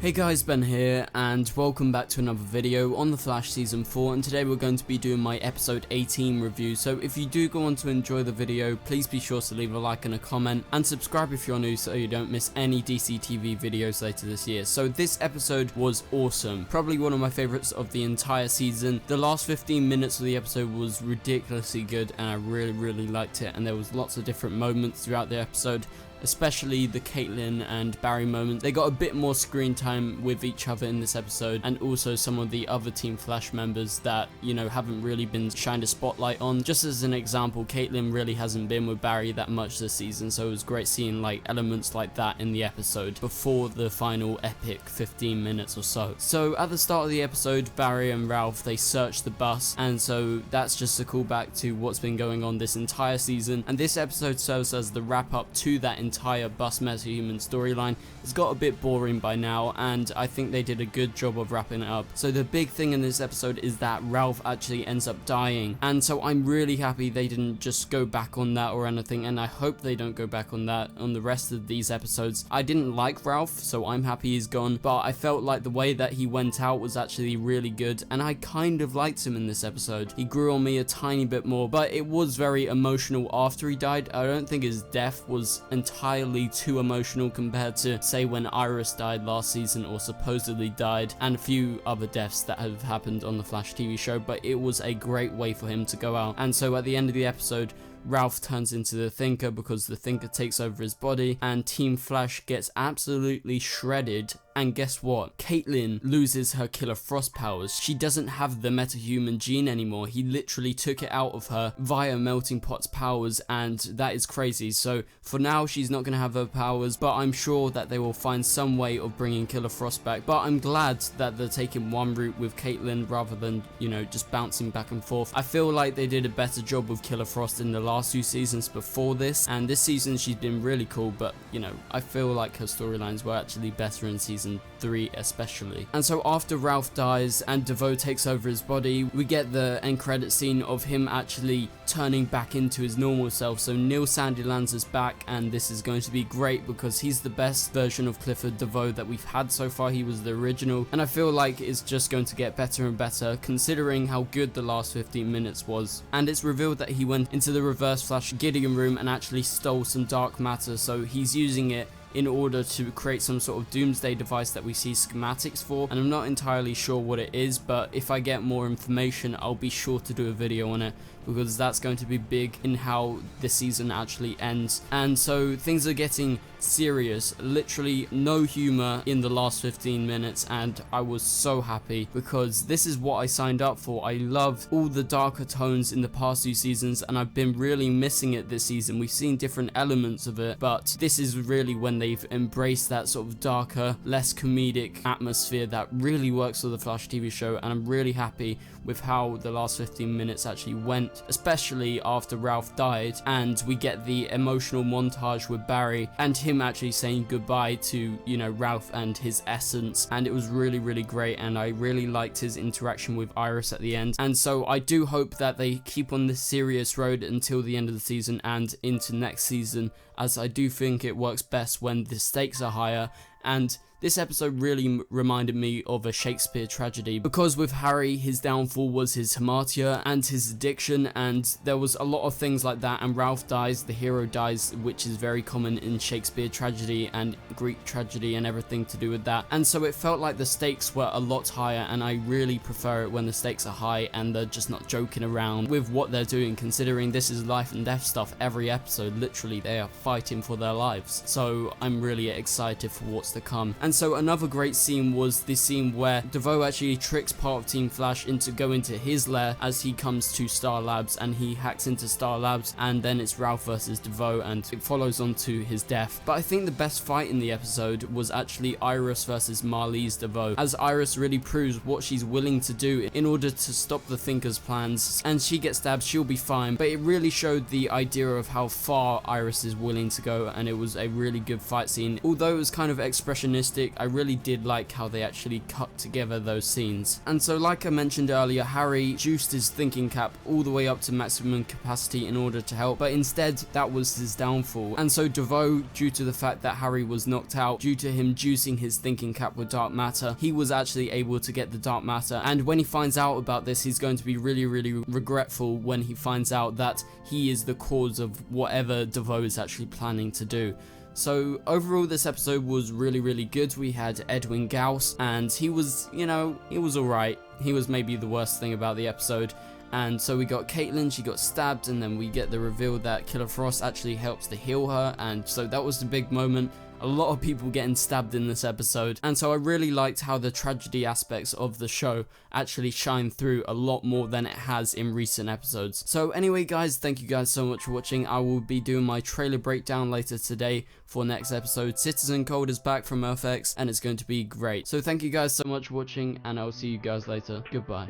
Hey guys, Ben here, and welcome back to another video on The Flash Season 4, and today we're going to be doing my episode 18 review. So if you do go on to enjoy the video, please be sure to leave a like and a comment, and subscribe if you're new so you don't miss any DC TV videos later this year. So this episode was awesome, probably one of my favorites of the entire season. The last 15 minutes of the episode was ridiculously good, and I really liked it, and there was lots of different moments throughout the episode, especially the Caitlin and Barry moment. They got a bit more screen time with each other in this episode, and also some of the other Team Flash members that, you know, haven't really been shined a spotlight on. Just as an example, Caitlin really hasn't been with Barry that much this season, so it was great seeing like elements like that in the episode before the final epic 15 minutes or so. So at the start of the episode, Barry and Ralph, they search the bus, and so that's just a callback to what's been going on this entire season, and this episode serves as the wrap up to that entire bus metahuman storyline. It's got a bit boring by now, and I think they did a good job of wrapping it up. So the big thing in this episode is that Ralph actually ends up dying, and so I'm really happy they didn't just go back on that or anything, and I hope they don't go back on that on the rest of these episodes. I didn't like Ralph, so I'm happy he's gone, but I felt like the way that he went out was actually really good, and I kind of liked him in this episode. He grew on me a tiny bit more, but it was very emotional after he died. I don't think his death was entirely too emotional compared to, say, when Iris died last season, or supposedly died, and a few other deaths that have happened on the Flash TV show, but it was a great way for him to go out. And so at the end of the episode, Ralph turns into the Thinker because the Thinker takes over his body, and Team Flash gets absolutely shredded. And guess what? Caitlin loses her Killer Frost powers. She doesn't have the metahuman gene anymore. He literally took it out of her via Melting Pot's powers, and that is crazy. So for now, she's not going to have her powers, but I'm sure that they will find some way of bringing Killer Frost back. But I'm glad that they're taking one route with Caitlin rather than, you know, just bouncing back and forth. I feel like they did a better job with Killer Frost in the last few seasons before this, and this season she's been really cool, but, you know, I feel like her storylines were actually better in season 3 especially. And so after Ralph dies and DeVoe takes over his body, we get the end credit scene of him actually turning back into his normal self. So Neil Sandilands is back, and this is going to be great because he's the best version of Clifford DeVoe that we've had so far. He was the original, and I feel like it's just going to get better and better considering how good the last 15 minutes was. And it's revealed that he went into the Reverse Flash Gideon room and actually stole some dark matter, so he's using it in order to create some sort of doomsday device that we see schematics for, and I'm not entirely sure what it is, but if I get more information I'll be sure to do a video on it, because that's going to be big in how the season actually ends. And so things are getting serious, literally no humor in the last 15 minutes, and I was so happy because this is what I signed up for. I love all the darker tones in the past few seasons, and I've been really missing it this season. We've seen different elements of it, but this is really when they've embraced that sort of darker, less comedic atmosphere that really works for the Flash TV show, and I'm really happy with how the last 15 minutes actually went, especially after Ralph died, and we get the emotional montage with Barry and him actually saying goodbye to, you know, Ralph and his essence, and it was really great, and I really liked his interaction with Iris at the end. And so I do hope that they keep on this serious road until the end of the season and into next season, as I do think it works best when the stakes are higher. And this episode really reminded me of a Shakespeare tragedy, because with Harry, his downfall was his hamartia and his addiction, and there was a lot of things like that, and Ralph dies, the hero dies, which is very common in Shakespeare tragedy and Greek tragedy and everything to do with that. And so it felt like the stakes were a lot higher, and I really prefer it when the stakes are high and they're just not joking around with what they're doing, considering this is life and death stuff every episode. Literally, they are fighting for their lives, so I'm really excited for what's to come. And so another great scene was the scene where DeVoe actually tricks part of Team Flash into going to his lair as he comes to Star Labs, and he hacks into Star Labs, and then it's Ralph versus DeVoe, and it follows on to his death. But I think the best fight in the episode was actually Iris versus Marlize DeVoe, as Iris really proves what she's willing to do in order to stop the Thinker's plans, and she gets stabbed, she'll be fine, but it really showed the idea of how far Iris is willing to go, and it was a really good fight scene. Although it was kind of expressionistic, realistic. I really did like how they actually cut together those scenes. And so like I mentioned earlier, Harry juiced his thinking cap all the way up to maximum capacity in order to help, but instead that was his downfall. And so DeVoe, due to the fact that Harry was knocked out due to him juicing his thinking cap with dark matter, he was actually able to get the dark matter. And when he finds out about this, he's going to be really regretful when he finds out that he is the cause of whatever DeVoe is actually planning to do. So overall, this episode was really good. We had Edwin Gauss, and he was, you know, he was alright. He was maybe the worst thing about the episode. And so we got Caitlin, she got stabbed, and then we get the reveal that Killer Frost actually helps to heal her, and so that was the big moment. A lot of people getting stabbed in this episode, and so I really liked how the tragedy aspects of the show actually shine through a lot more than it has in recent episodes. So anyway guys, thank you guys so much for watching. I will be doing my trailer breakdown later today for next episode. Citizen Cold is back from Earth X, and it's going to be great. So thank you guys so much for watching, and I'll see you guys later. Goodbye.